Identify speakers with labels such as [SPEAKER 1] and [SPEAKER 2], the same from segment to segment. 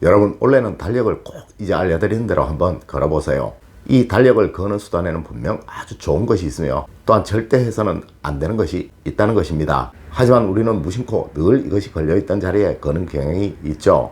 [SPEAKER 1] 여러분, 원래는 달력을 꼭 이제 알려드리는 대로 한번 걸어보세요. 이 달력을 거는 수단에는 분명 아주 좋은 것이 있으며 또한 절대 해서는 안 되는 것이 있다는 것입니다. 하지만 우리는 무심코 늘 이것이 걸려있던 자리에 거는 경향이 있죠.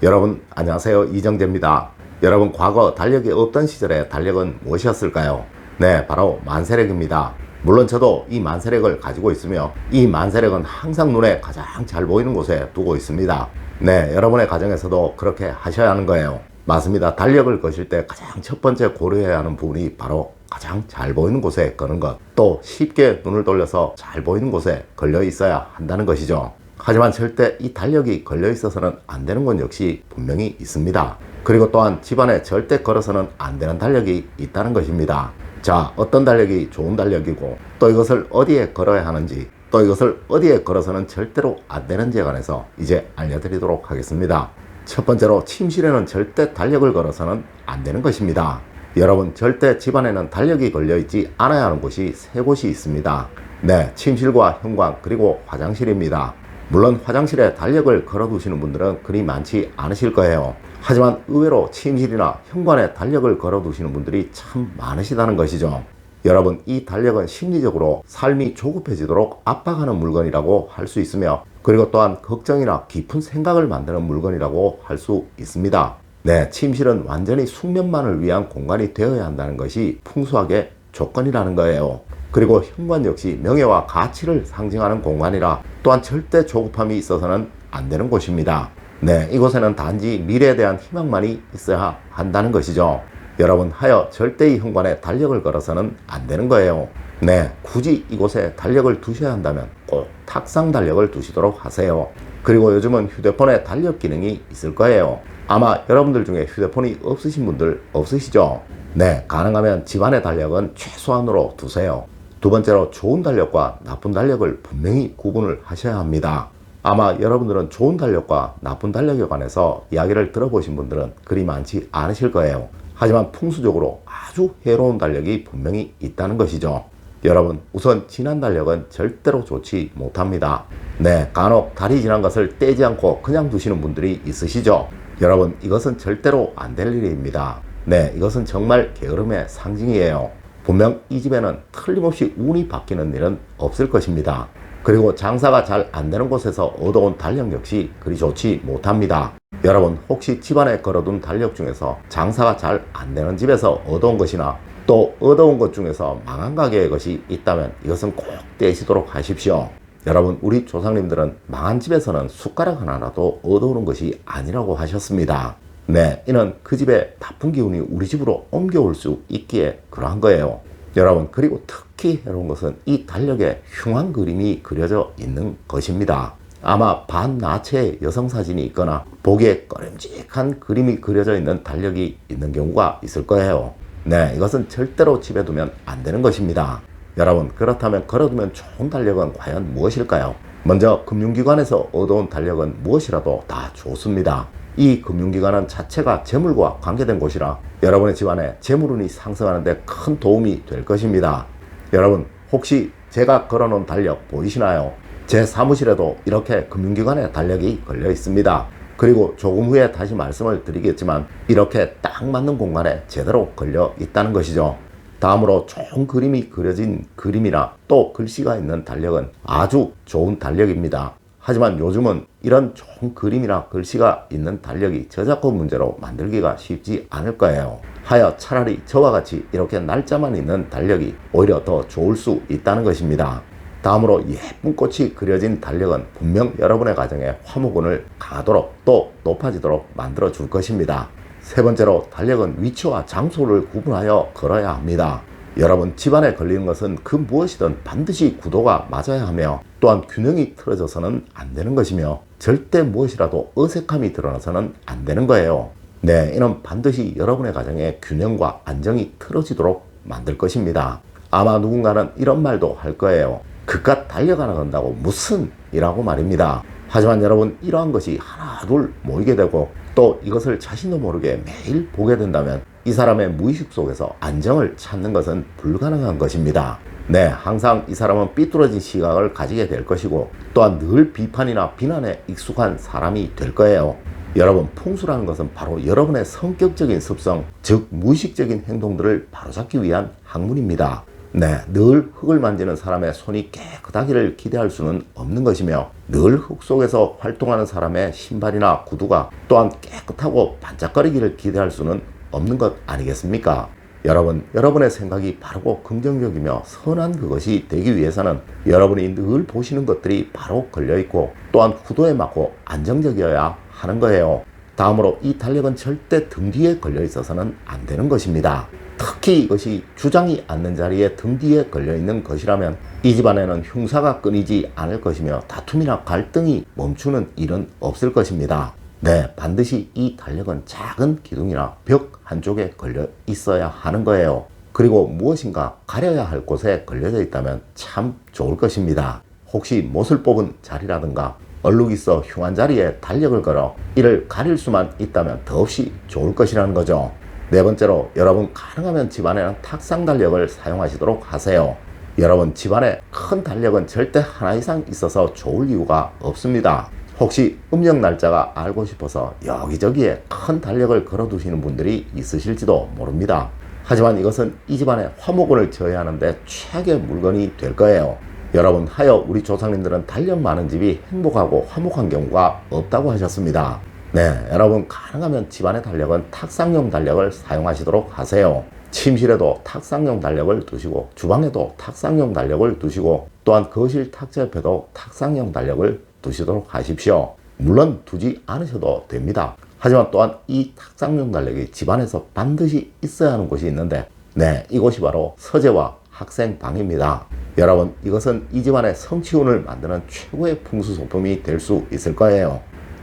[SPEAKER 1] 여러분 안녕하세요, 이정재입니다. 여러분, 과거 달력이 없던 시절에 달력은 무엇이었을까요? 네, 바로 만세력입니다. 물론 저도 이 만세력을 가지고 있으며 이 만세력은 항상 눈에 가장 잘 보이는 곳에 두고 있습니다. 네, 여러분의 가정에서도 그렇게 하셔야 하는 거예요. 맞습니다. 달력을 거실 때 가장 첫 번째 고려해야 하는 부분이 바로 가장 잘 보이는 곳에 거는 것, 또 쉽게 눈을 돌려서 잘 보이는 곳에 걸려 있어야 한다는 것이죠. 하지만 절대 이 달력이 걸려 있어서는 안 되는 건 역시 분명히 있습니다. 그리고 또한 집안에 절대 걸어서는 안 되는 달력이 있다는 것입니다. 자, 어떤 달력이 좋은 달력이고 또 이것을 어디에 걸어야 하는지, 또 이것을 어디에 걸어서는 절대로 안 되는지에 관해서 이제 알려드리도록 하겠습니다. 첫 번째로, 침실에는 절대 달력을 걸어서는 안 되는 것입니다. 여러분, 절대 집안에는 달력이 걸려 있지 않아야 하는 곳이 세 곳이 있습니다. 네, 침실과 현관 그리고 화장실입니다. 물론 화장실에 달력을 걸어 두시는 분들은 그리 많지 않으실 거예요. 하지만 의외로 침실이나 현관에 달력을 걸어 두시는 분들이 참 많으시다는 것이죠. 여러분, 이 달력은 심리적으로 삶이 조급해지도록 압박하는 물건이라고 할 수 있으며, 그리고 또한 걱정이나 깊은 생각을 만드는 물건이라고 할 수 있습니다. 네, 침실은 완전히 숙면만을 위한 공간이 되어야 한다는 것이 풍수학의 조건이라는 거예요. 그리고 현관 역시 명예와 가치를 상징하는 공간이라 또한 절대 조급함이 있어서는 안 되는 곳입니다. 네, 이곳에는 단지 미래에 대한 희망만이 있어야 한다는 것이죠. 여러분, 하여 절대 이 현관에 달력을 걸어서는 안 되는 거예요. 네, 굳이 이곳에 달력을 두셔야 한다면 꼭 탁상 달력을 두시도록 하세요. 그리고 요즘은 휴대폰에 달력 기능이 있을 거예요. 아마 여러분들 중에 휴대폰이 없으신 분들 없으시죠? 네, 가능하면 집안의 달력은 최소한으로 두세요. 두 번째로, 좋은 달력과 나쁜 달력을 분명히 구분을 하셔야 합니다. 아마 여러분들은 좋은 달력과 나쁜 달력에 관해서 이야기를 들어보신 분들은 그리 많지 않으실 거예요. 하지만 풍수적으로 아주 해로운 달력이 분명히 있다는 것이죠. 여러분, 우선 진한 달력은 절대로 좋지 못합니다. 네, 간혹 달이 지난 것을 떼지 않고 그냥 두시는 분들이 있으시죠. 여러분, 이것은 절대로 안 될 일입니다. 네, 이것은 정말 게으름의 상징이에요. 분명 이 집에는 틀림없이 운이 바뀌는 일은 없을 것입니다. 그리고 장사가 잘 안 되는 곳에서 얻어온 달력 역시 그리 좋지 못합니다. 여러분, 혹시 집안에 걸어둔 달력 중에서 장사가 잘 안 되는 집에서 얻어온 것이나 또 얻어온 것 중에서 망한 가게의 것이 있다면 이것은 꼭 떼시도록 하십시오. 여러분, 우리 조상님들은 망한 집에서는 숟가락 하나라도 얻어오는 것이 아니라고 하셨습니다. 네, 이는 그 집에 나쁜 기운이 우리 집으로 옮겨올 수 있기에 그러한 거예요. 여러분, 그리고 특히 해로운 것은 이 달력에 흉한 그림이 그려져 있는 것입니다. 아마 반나체의 여성 사진이 있거나 보기에 꺼림직한 그림이 그려져 있는 달력이 있는 경우가 있을 거예요. 네, 이것은 절대로 집에 두면 안 되는 것입니다. 여러분, 그렇다면 걸어두면 좋은 달력은 과연 무엇일까요? 먼저, 금융기관에서 얻어온 달력은 무엇이라도 다 좋습니다. 이 금융기관은 자체가 재물과 관계된 곳이라 여러분의 집안에 재물운이 상승하는 데 큰 도움이 될 것입니다. 여러분, 혹시 제가 걸어놓은 달력 보이시나요? 제 사무실에도 이렇게 금융기관의 달력이 걸려 있습니다. 그리고 조금 후에 다시 말씀을 드리겠지만 이렇게 딱 맞는 공간에 제대로 걸려 있다는 것이죠. 다음으로, 좋은 그림이 그려진 그림이나 또 글씨가 있는 달력은 아주 좋은 달력입니다. 하지만 요즘은 이런 좋은 그림이나 글씨가 있는 달력이 저작권 문제로 만들기가 쉽지 않을 거예요. 하여 차라리 저와 같이 이렇게 날짜만 있는 달력이 오히려 더 좋을 수 있다는 것입니다. 다음으로, 예쁜 꽃이 그려진 달력은 분명 여러분의 가정에 화목운을 강하도록 또 높아지도록 만들어 줄 것입니다. 세 번째로, 달력은 위치와 장소를 구분하여 걸어야 합니다. 여러분, 집안에 걸리는 것은 그 무엇이든 반드시 구도가 맞아야 하며 또한 균형이 틀어져서는 안 되는 것이며 절대 무엇이라도 어색함이 드러나서는 안 되는 거예요. 네, 이는 반드시 여러분의 가정에 균형과 안정이 틀어지도록 만들 것입니다. 아마 누군가는 이런 말도 할 거예요. 그깟 달력 하나 건다고 무슨 이라고 말입니다. 하지만 여러분, 이러한 것이 하나 둘 모이게 되고 또 이것을 자신도 모르게 매일 보게 된다면 이 사람의 무의식 속에서 안정을 찾는 것은 불가능한 것입니다. 네, 항상 이 사람은 삐뚤어진 시각을 가지게 될 것이고 또한 늘 비판이나 비난에 익숙한 사람이 될 거예요. 여러분, 풍수라는 것은 바로 여러분의 성격적인 습성, 즉 무의식적인 행동들을 바로잡기 위한 학문입니다. 네, 늘 흙을 만지는 사람의 손이 깨끗하기를 기대할 수는 없는 것이며 늘 흙 속에서 활동하는 사람의 신발이나 구두가 또한 깨끗하고 반짝거리기를 기대할 수는 없는 것 아니겠습니까? 여러분, 여러분의 생각이 바르고 긍정적이며 선한 그것이 되기 위해서는 여러분이 늘 보시는 것들이 바로 걸려있고 또한 구도에 맞고 안정적이어야 하는 거예요. 다음으로 이 달력은 절대 등 뒤에 걸려 있어서는 안 되는 것입니다. 특히 이것이 주장이 않는 자리에 등 뒤에 걸려있는 것이라면 이 집안에는 흉사가 끊이지 않을 것이며 다툼이나 갈등이 멈추는 일은 없을 것입니다. 네, 반드시 이 달력은 작은 기둥이나 벽 한쪽에 걸려 있어야 하는 거예요. 그리고 무엇인가 가려야 할 곳에 걸려져 있다면 참 좋을 것입니다. 혹시 못을 뽑은 자리라든가 얼룩 있어 흉한 자리에 달력을 걸어 이를 가릴 수만 있다면 더없이 좋을 것이라는 거죠. 네 번째로, 여러분 가능하면 집안에는 탁상 달력을 사용하시도록 하세요. 여러분, 집안에 큰 달력은 절대 하나 이상 있어서 좋을 이유가 없습니다. 혹시 음력 날짜가 알고 싶어서 여기저기에 큰 달력을 걸어 두시는 분들이 있으실지도 모릅니다. 하지만 이것은 이 집안의 화목운을 저해하는데 최악의 물건이 될 거예요. 여러분, 하여 우리 조상님들은 달력 많은 집이 행복하고 화목한 경우가 없다고 하셨습니다. 네, 여러분 가능하면 집안의 달력은 탁상용 달력을 사용하시도록 하세요. 침실에도 탁상용 달력을 두시고 주방에도 탁상용 달력을 두시고 또한 거실 탁자 옆에도 탁상용 달력을 두시도록 하십시오. 물론 두지 않으셔도 됩니다. 하지만 또한 이 탁상용 달력이 집안에서 반드시 있어야 하는 곳이 있는데, 네, 이곳이 바로 서재와 학생방입니다. 여러분, 이것은 이 집안의 성취운을 만드는 최고의 풍수소품이 될 수 있을 거예요.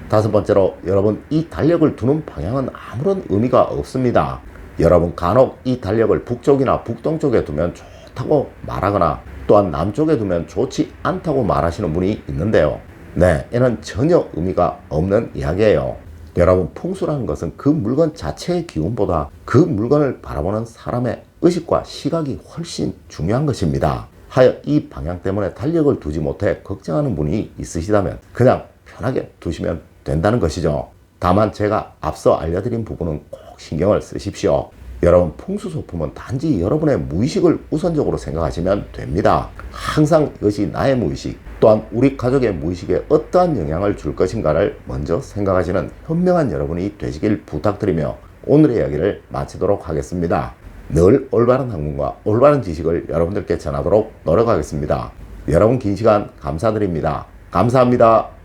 [SPEAKER 1] 다섯 번째로, 여러분 이 달력을 두는 방향은 아무런 의미가 없습니다. 여러분, 간혹 이 달력을 북쪽이나 북동쪽에 두면 좋다고 말하거나 또한 남쪽에 두면 좋지 않다고 말하시는 분이 있는데요. 네, 이는 전혀 의미가 없는 이야기예요. 여러분, 풍수라는 것은 그 물건 자체의 기운보다 그 물건을 바라보는 사람의 의식과 시각이 훨씬 중요한 것입니다. 하여 이 방향 때문에 달력을 두지 못해 걱정하는 분이 있으시다면 그냥 편하게 두시면 된다는 것이죠. 다만 제가 앞서 알려드린 부분은 꼭 신경을 쓰십시오. 여러분, 풍수소품은 단지 여러분의 무의식을 우선적으로 생각하시면 됩니다. 항상 이것이 나의 무의식, 또한 우리 가족의 무의식에 어떠한 영향을 줄 것인가를 먼저 생각하시는 현명한 여러분이 되시길 부탁드리며 오늘의 이야기를 마치도록 하겠습니다. 늘 올바른 학문과 올바른 지식을 여러분들께 전하도록 노력하겠습니다. 여러분, 긴 시간 감사드립니다. 감사합니다.